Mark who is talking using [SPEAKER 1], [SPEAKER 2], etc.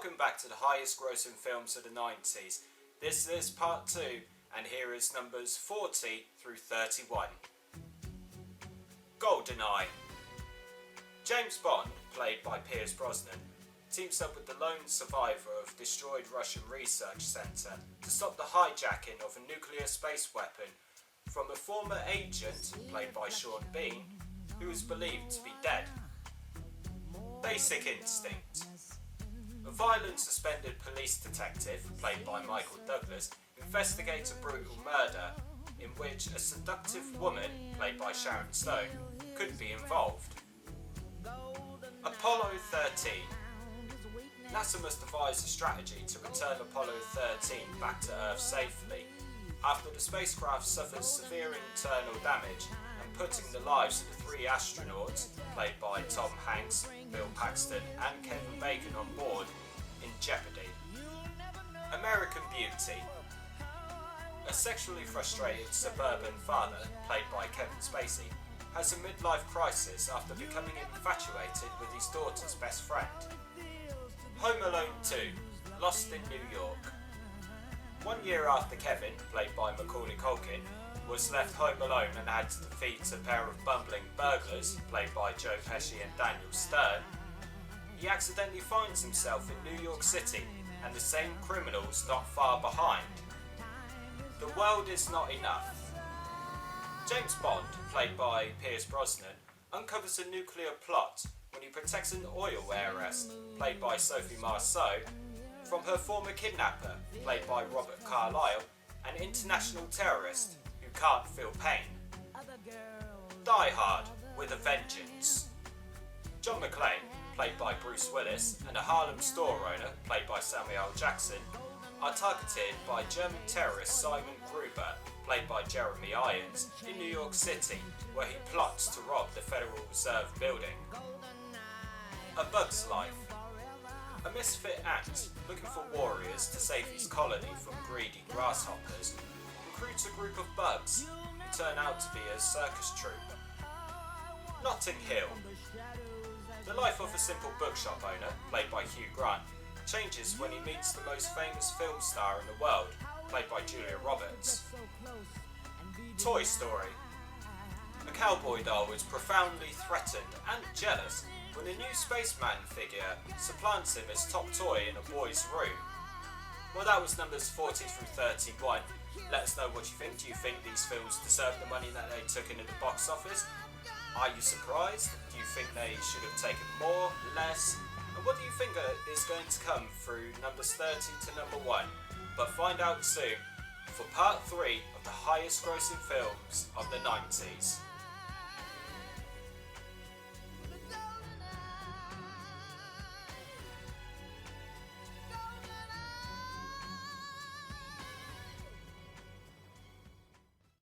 [SPEAKER 1] Welcome back to the highest grossing films of the 90s. This is part 2, and here is numbers 40 through 31. GoldenEye. James Bond, played by Pierce Brosnan, teams up with the lone survivor of destroyed Russian research centre to stop the hijacking of a nuclear space weapon from a former agent, played by Sean Bean, who is believed to be dead. Basic Instinct. A violent suspended police detective, played by Michael Douglas, investigates a brutal murder in which a seductive woman, played by Sharon Stone, could be involved. Apollo 13. NASA must devise a strategy to return Apollo 13 back to Earth safely after the spacecraft suffers severe internal damage and putting the lives of the 3 astronauts, played by Tom Hanks, Bill Paxton and Kevin Bacon on board, in jeopardy. American Beauty. A sexually frustrated suburban father, played by Kevin Spacey, has a midlife crisis after becoming infatuated with his daughter's best friend. Home Alone 2. Lost in New York. 1 year after Kevin, played by Macaulay Culkin, was left home alone and had to defeat a pair of bumbling burglars, played by Joe Pesci and Daniel Stern, he accidentally finds himself in New York City and the same criminals not far behind. The world is not enough. James Bond, played by Pierce Brosnan, uncovers a nuclear plot when he protects an oil heiress, played by Sophie Marceau, from her former kidnapper, played by Robert Carlyle, an international terrorist who can't feel pain. Die Hard with a Vengeance. John McClane, played by Bruce Willis, and a Harlem store owner, played by Samuel L. Jackson, are targeted by German terrorist Simon Gruber, played by Jeremy Irons, in New York City, where he plots to rob the Federal Reserve building. A Bug's Life. A misfit ant, looking for warriors to save his colony from greedy grasshoppers, recruits a group of bugs who turn out to be a circus troupe. Notting Hill. The life of a simple bookshop owner, played by Hugh Grant, changes when he meets the most famous film star in the world, played by Julia Roberts. Toy Story. A cowboy doll is profoundly threatened and jealous when a new spaceman figure supplants him as top toy in a boy's room. Well, that was numbers 40 through 31. Let us know what you think. Do you think these films deserve the money that they took in at the box office? Are you surprised? Do you think they should have taken more, less? And what do you think is going to come through numbers 30 to number 1? But find out soon for part 3 of the highest grossing films of the 90s.